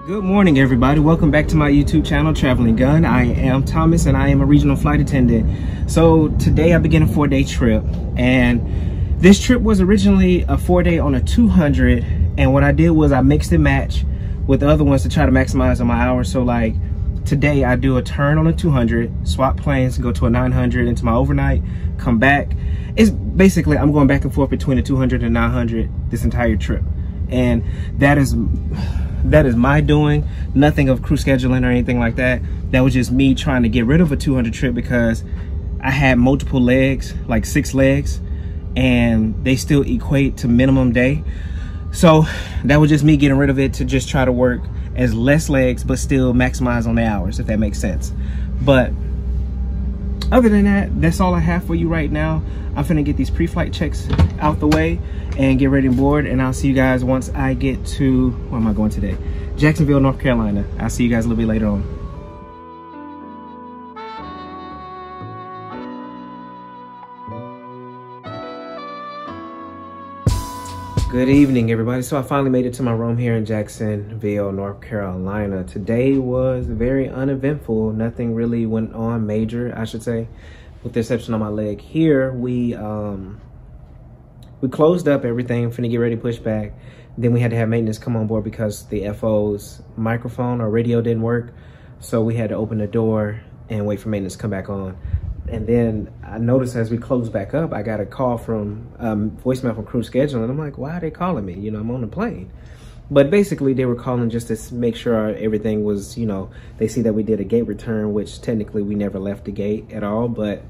Good morning, everybody. Welcome back to my YouTube channel, Traveling Gun. I am Thomas and I am a regional flight attendant. So today I begin a 4-day trip, and this trip was originally a 4-day on a 200, and what I did was I mixed and matched with the other ones to try to maximize on my hours. So like today I do a turn on a 200, swap planes, go to a 900 into my overnight, come back. It's basically I'm going back and forth between a 200 and 900 this entire trip, and that is my doing, nothing of crew scheduling or anything like that. That was just me trying to get rid of a 200 trip because I had multiple legs, like 6 legs, and they still equate to minimum day. So that was just me getting rid of it to just try to work as less legs but still maximize on the hours, if that makes sense. But other than that, that's all I have for you right now. I'm finna get these pre-flight checks out the way and get ready to board, and I'll see you guys once I get to, where am I going today? Jacksonville, North Carolina. I'll see you guys a little bit later on. Good evening, everybody. So I finally made it to my room here in Jacksonville, North Carolina. Today was very uneventful. Nothing really went on major, I should say, with the exception of my leg. Here, we closed up everything, finna get ready to push back. Then we had to have maintenance come on board because the FO's microphone or radio didn't work. So we had to open the door and wait for maintenance to come back on. And then I noticed as we closed back up, I got a call from voicemail from crew scheduling. I'm like, why are they calling me? You know, I'm on the plane. But basically they were calling just to make sure everything was, you know, they see that we did a gate return, which technically we never left the gate at all, but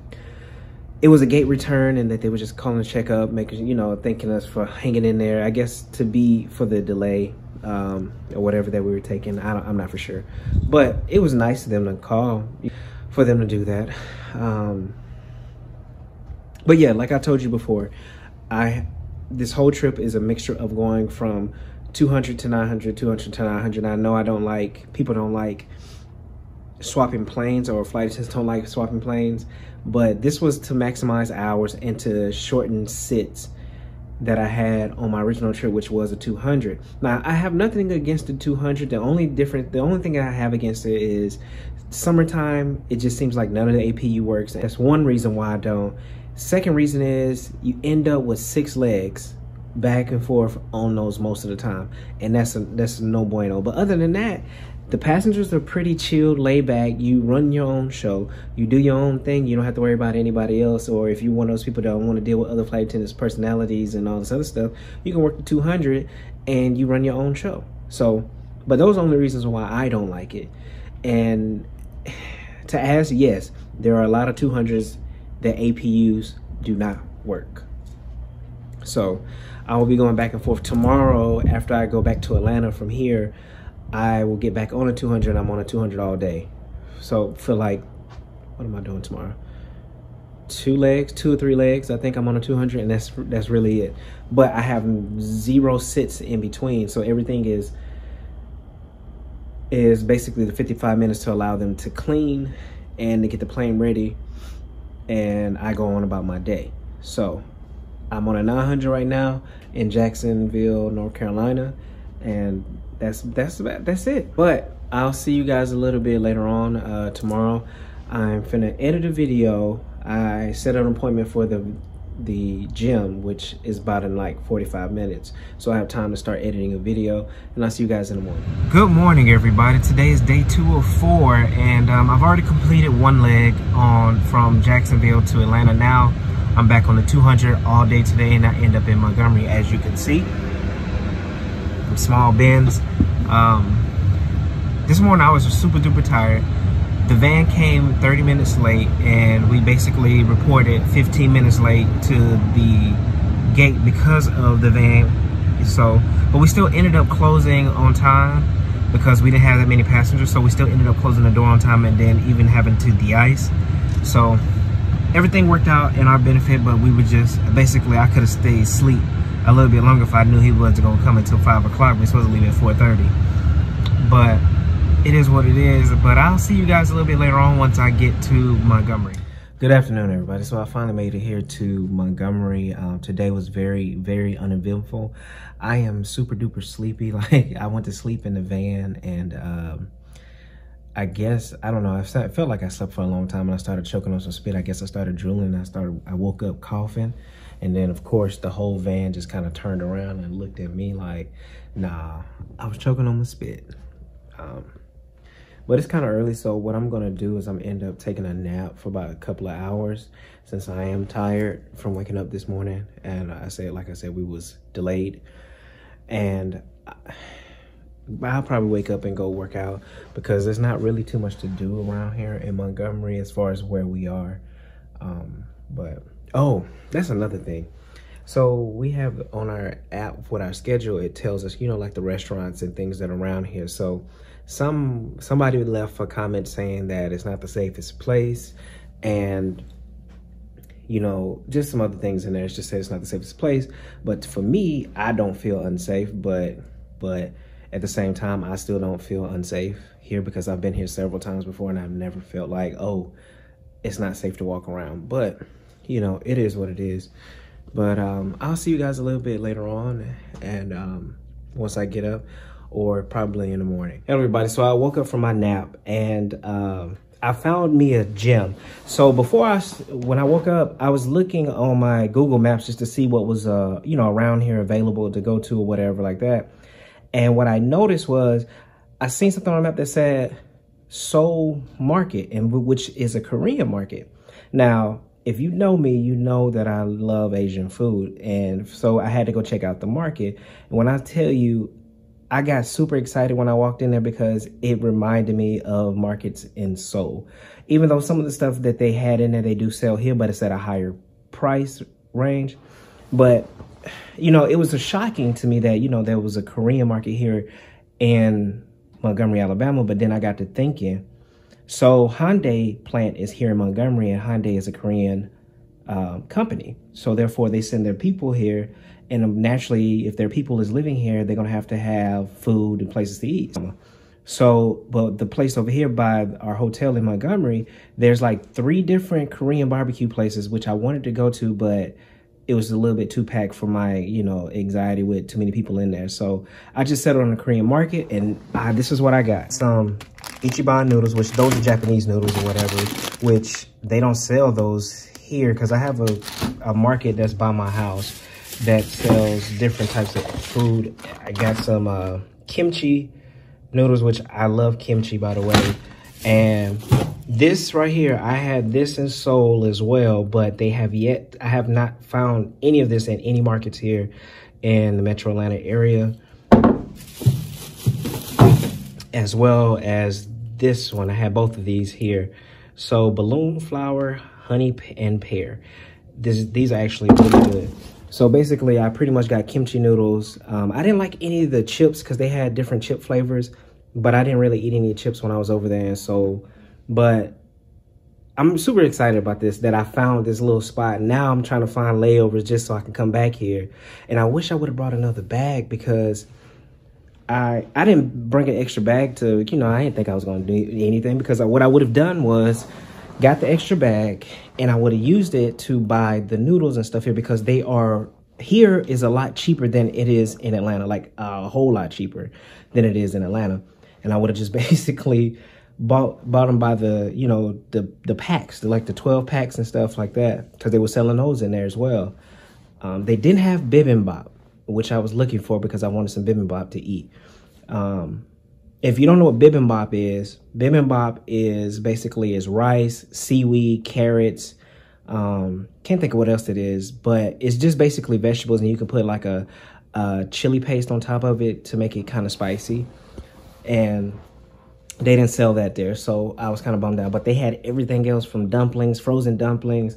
it was a gate return, and that they were just calling to check up, making, you know, thanking us for hanging in there, I guess to be for the delay or whatever that we were taking. I'm not for sure, but it was nice of them to call, for them to do that. But yeah, like I told you before, this whole trip is a mixture of going from 200 to 900, 200 to 900. I know people don't like swapping planes, or flight attendants don't like swapping planes, but this was to maximize hours and to shorten sits that I had on my original trip, which was a 200. Now, I have nothing against the 200. The only thing I have against it is summertime. It just seems like none of the APU works. That's one reason why I don't. Second reason is you end up with 6 legs back and forth on those most of the time, and that's no bueno. But other than that, the passengers are pretty chilled, laid back. You run your own show, you do your own thing. You don't have to worry about anybody else, or if you're one of those people that don't want to deal with other flight attendants' personalities and all this other stuff, you can work the 200 and you run your own show. So, but those are the only reasons why I don't like it. And to ask, yes, there are a lot of 200s that APUs do not work. So I will be going back and forth tomorrow. After I go back to Atlanta from here, I will get back on a 200. I'm on a 200 all day. So for like, what am I doing tomorrow? 2 or 3 legs. I think I'm on a 200, and that's really it. But I have 0 sits in between. So everything is basically the 55 minutes to allow them to clean and to get the plane ready. And I go on about my day. So I'm on a 900 right now in Jacksonville, North Carolina, and that's it. But I'll see you guys a little bit later on tomorrow. I'm finna edit a video. I set an appointment for the gym, which is about in like 45 minutes, so I have time to start editing a video, and I'll see you guys in the morning. Good morning, everybody. Today is day 2 of 4, and I've already completed 1 leg from Jacksonville to Atlanta. Now I'm back on the 200 all day today, and I end up in Montgomery, as you can see. Small bends. This morning I was super duper tired. The van came 30 minutes late, and we basically reported 15 minutes late to the gate because of the van. So, but we still ended up closing on time because we didn't have that many passengers. So we still ended up closing the door on time, and then even having to de-ice. So everything worked out in our benefit, but we were just, basically I could have stayed asleep a little bit longer if I knew he wasn't gonna come until 5 o'clock. We're supposed to leave at 4:30. But it is what it is. But I'll see you guys a little bit later on once I get to Montgomery. Good afternoon, everybody. So I finally made it here to Montgomery. Today was very, very uneventful. I am super duper sleepy. Like, I went to sleep in the van, and I guess, I don't know, I felt like I slept for a long time, and I started choking on some spit. I guess I started drooling, and I woke up coughing. And then, of course, the whole van just kind of turned around and looked at me like, nah, I was choking on my spit. But it's kind of early, so what I'm gonna do is I'm end up taking a nap for about a couple of hours since I am tired from waking up this morning. And like I said, we was delayed. And I'll probably wake up and go work out because there's not really too much to do around here in Montgomery as far as where we are. Oh, that's another thing. So we have on our app with our schedule, it tells us, you know, like the restaurants and things that are around here. So somebody left a comment saying that it's not the safest place, and you know, just some other things in there. It's just said it's not the safest place. But for me, I don't feel unsafe, but at the same time, I still don't feel unsafe here because I've been here several times before and I've never felt like, oh, it's not safe to walk around. But you know, it is what it is. But I'll see you guys a little bit later on, and once I get up, or probably in the morning. Hey everybody, so I woke up from my nap, and I found me a gym. So when I woke up, I was looking on my Google Maps just to see what was you know, around here available to go to or whatever like that. And what I noticed was I seen something on the map that said Seoul Market, and which is a Korean market. Now, if you know me, you know that I love Asian food. And so I had to go check out the market. And when I tell you, I got super excited when I walked in there because it reminded me of markets in Seoul. Even though some of the stuff that they had in there, they do sell here, but it's at a higher price range. But, you know, it was shocking to me that, you know, there was a Korean market here in Montgomery, Alabama. But then I got to thinking, so Hyundai plant is here in Montgomery, and Hyundai is a Korean company. So therefore they send their people here, and naturally if their people is living here, they're gonna have to have food and places to eat. So, but the place over here by our hotel in Montgomery, there's like 3 different Korean barbecue places, which I wanted to go to, but it was a little bit too packed for my, you know, anxiety with too many people in there. So I just settled on the Korean market, and this is what I got. Some Ichiban noodles, which those are Japanese noodles or whatever, which they don't sell those here because I have a market that's by my house that sells different types of food. I got some kimchi noodles, which I love kimchi, by the way. And this right here, I had this in Seoul as well, but I have not found any of this in any markets here in the Metro Atlanta area. As well as this one, I had both of these here. So balloon flower, honey, and pear. These are actually really good. So basically, I pretty much got kimchi noodles. I didn't like any of the chips because they had different chip flavors, but I didn't really eat any chips when I was over there. So, but I'm super excited about this, that I found this little spot. Now I'm trying to find layovers just so I can come back here. And I wish I would have brought another bag because I didn't bring an extra bag to, you know, I didn't think I was going to do anything, because what I would have done was got the extra bag and I would have used it to buy the noodles and stuff here, because here is a lot cheaper than it is in Atlanta, like a whole lot cheaper than it is in Atlanta. And I would have just basically bought them by the, you know, the packs, like the 12 packs and stuff like that, because they were selling those in there as well. They didn't have bibimbap, which I was looking for because I wanted some bibimbap to eat. If you don't know what bibimbap is basically rice, seaweed, carrots. Can't think of what else it is, but it's just basically vegetables, and you can put like a chili paste on top of it to make it kind of spicy. And they didn't sell that there, so I was kind of bummed out. But they had everything else, from dumplings, frozen dumplings,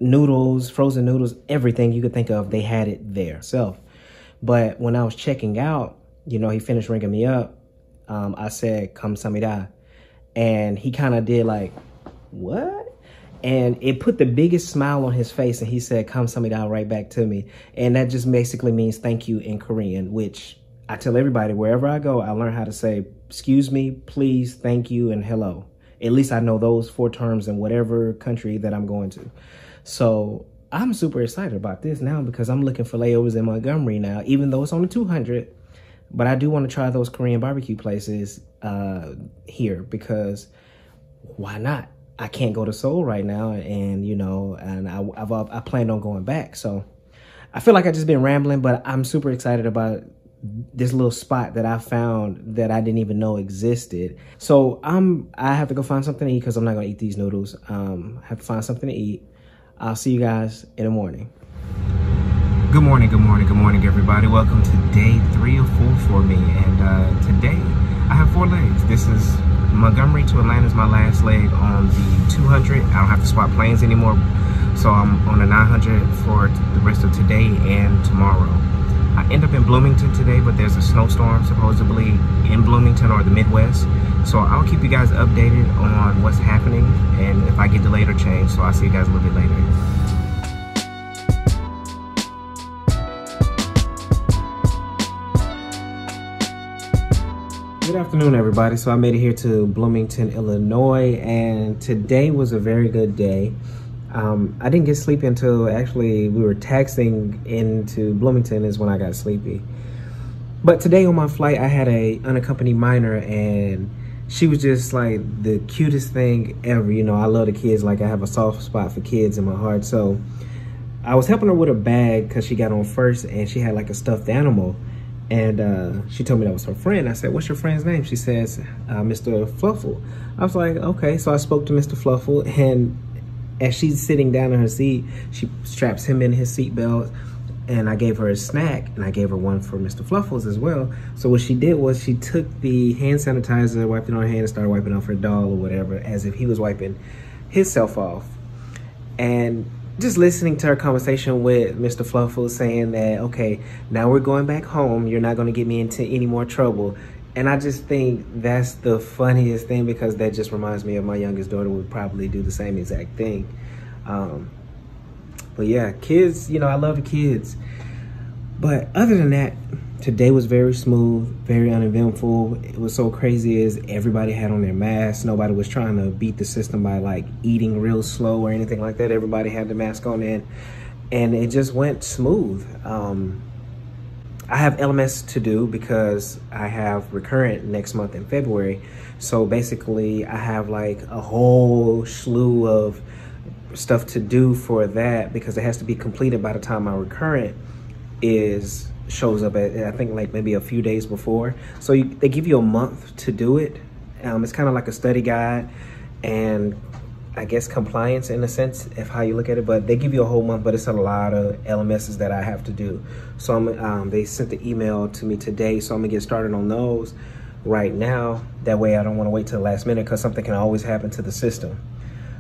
noodles, frozen noodles, everything you could think of, they had it there. But when I was checking out, you know, he finished ringing me up. I said, "Kamsahamnida," and he kind of did like, "What?" And it put the biggest smile on his face, and he said, "Kamsahamnida" right back to me. And that just basically means thank you in Korean, which I tell everybody wherever I go, I learn how to say, excuse me, please, thank you, and hello. at least I know those 4 terms in whatever country that I'm going to. So I'm super excited about this now because I'm looking for layovers in Montgomery now, even though it's only 200. But I do want to try those Korean barbecue places here because why not? I can't go to Seoul right now, and you know, and I planned on going back. So I feel like I just been rambling, but I'm super excited about this little spot that I found that I didn't even know existed. So I have to go find something to eat because I'm not gonna eat these noodles. I have to find something to eat. I'll see you guys in the morning. Good morning, good morning, good morning, everybody. Welcome to day 3 of 4 for me. And today I have 4 legs. This is Montgomery to Atlanta is my last leg on the 200. I don't have to swap planes anymore. So I'm on the 900 for the rest of today and tomorrow. I end up in Bloomington today, but there's a snowstorm supposedly in Bloomington or the Midwest. So I'll keep you guys updated on what's happening and if I get delayed or changed. So I'll see you guys a little bit later. Good afternoon, everybody. So I made it here to Bloomington, Illinois, and today was a very good day. I didn't get sleepy until actually we were taxiing into Bloomington is when I got sleepy. But today on my flight, I had a unaccompanied minor, and she was just like the cutest thing ever. You know, I love the kids. Like, I have a soft spot for kids in my heart. So I was helping her with a bag because she got on first, and she had like a stuffed animal. And she told me that was her friend. I said, what's your friend's name? She says, Mr. Fluffle. I was like, okay. So I spoke to Mr. Fluffle, and as she's sitting down in her seat, she straps him in his seatbelt, and I gave her a snack, and I gave her one for Mr. Fluffles as well. So what she did was she took the hand sanitizer, wiped it on her hand, and started wiping off her doll or whatever, as if he was wiping himself off. And just listening to her conversation with Mr. Fluffle saying that, okay, now we're going back home. You're not going to get me into any more trouble. And I just think that's the funniest thing because that just reminds me of my youngest daughter would probably do the same exact thing. But yeah, kids, you know, I love the kids. But other than that, today was very smooth, very uneventful. It was so crazy is everybody had on their masks. Nobody was trying to beat the system by like eating real slow or anything like that. Everybody had the mask on in, and it just went smooth. I have LMS to do because I have recurrent next month in February. So basically I have like a whole slew of stuff to do for that because it has to be completed by the time my recurrent shows up at, I think, like maybe a few days before. So they give you a month to do it. It's kind of like a study guide and I guess compliance in a sense of how you look at it, but they give you a whole month, but it's a lot of LMSs that I have to do. So they sent the email to me today, so I'm gonna get started on those right now. That way I don't wanna wait till the last minute because something can always happen to the system.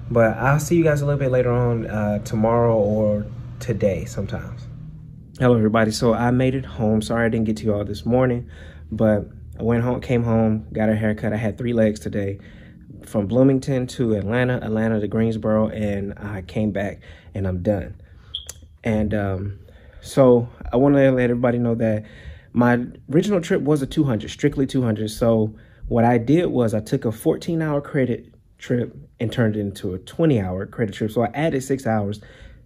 But I'll see you guys a little bit later on tomorrow or today sometimes. Hello everybody, so I made it home. Sorry I didn't get to you all this morning, but I went home, came home, got a haircut. I had 3 legs today. From Bloomington to Atlanta, Atlanta to Greensboro, and I came back and I'm done. And so I want to let everybody know that my original trip was a 200, strictly 200. So what I did was I took a 14-hour credit trip and turned it into a 20-hour credit trip. So I added 6 hours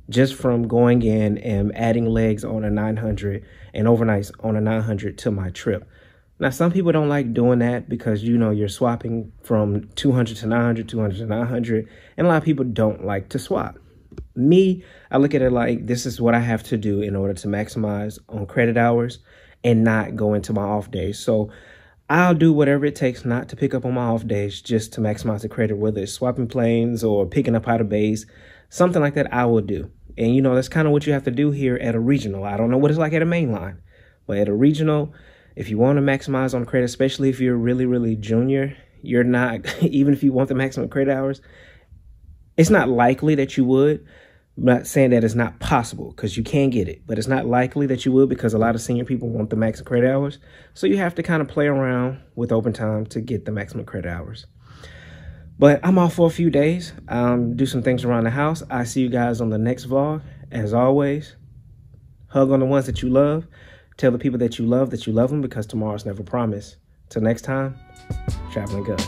just from going in and adding legs on a 900 and overnights on a 900 to my trip. Now, some people don't like doing that because, you know, you're swapping from 200 to 900, 200 to 900, and a lot of people don't like to swap. Me, I look at it like this is what I have to do in order to maximize on credit hours and not go into my off days. So I'll do whatever it takes not to pick up on my off days just to maximize the credit, whether it's swapping planes or picking up out of base, something like that I will do. And, you know, that's kind of what you have to do here at a regional. I don't know what it's like at a mainline, but at a regional, if you want to maximize on credit, especially if you're really, really junior, you're not, even if you want the maximum credit hours, it's not likely that you would. I'm not saying that it's not possible because you can get it, but it's not likely that you would because a lot of senior people want the maximum credit hours. So you have to kind of play around with open time to get the maximum credit hours. But I'm off for a few days, do some things around the house. I see you guys on the next vlog. As always, hug on the ones that you love. Tell the people that you love them because tomorrow's never promised. Till next time, traveling good.